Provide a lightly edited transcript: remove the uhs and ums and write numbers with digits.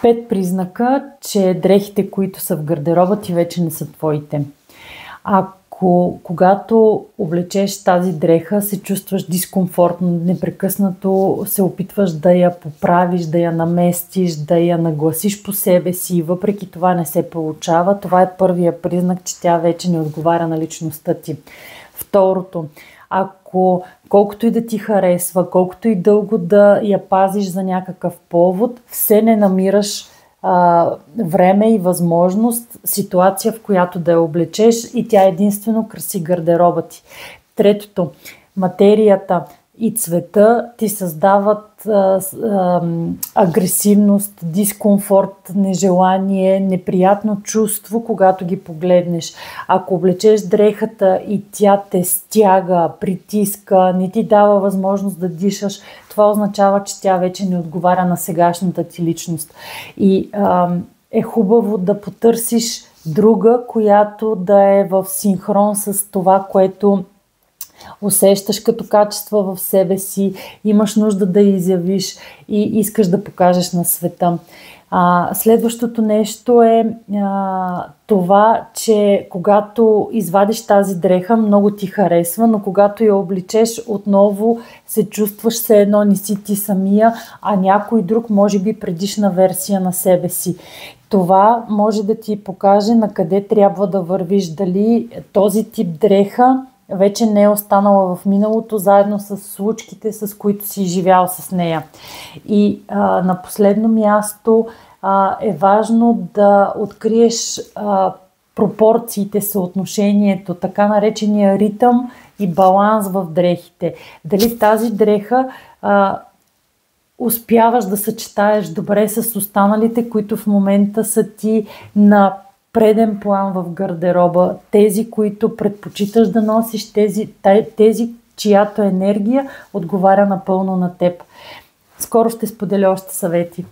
5 признака, че дрехите, които са в гардероба ти, вече не са твоите. Когато облечеш тази дреха, се чувстваш дискомфортно, непрекъснато се опитваш да я поправиш, да я наместиш, да я нагласиш по себе си и въпреки това не се получава, това е първия признак, че тя вече не отговаря на личността ти. Второто, колкото и да ти харесва, колкото и дълго да я пазиш за някакъв повод, все не намираш време и възможност, ситуация, в която да я облечеш и тя единствено краси гардероба ти. Третото, материята и цвета ти създават агресивност, дискомфорт, нежелание, неприятно чувство, когато ги погледнеш. Ако облечеш дрехата и тя те стяга, притиска, не ти дава възможност да дишаш, това означава, че тя вече не отговаря на сегашната ти личност. И е хубаво да потърсиш друга, която да е в синхрон с това, което усещаш като качества в себе си, имаш нужда да изявиш и искаш да покажеш на света. Следващото нещо е това, че когато извадиш тази дреха, много ти харесва, но когато я обличеш, отново се чувстваш все едно не си ти самия, а някой друг, може би предишна версия на себе си. Това може да ти покаже на къде трябва да вървиш, дали този тип дреха вече не е останала в миналото, заедно с случките, с които си живял с нея. И на последно място е важно да откриеш пропорциите, съотношението, така наречения ритъм и баланс в дрехите. Дали тази дреха успяваш да съчетаеш добре с останалите, които в момента са ти на преден план в гардероба, тези, които предпочиташ да носиш, тези, чиято енергия отговаря напълно на теб. Скоро ще споделя още съвети.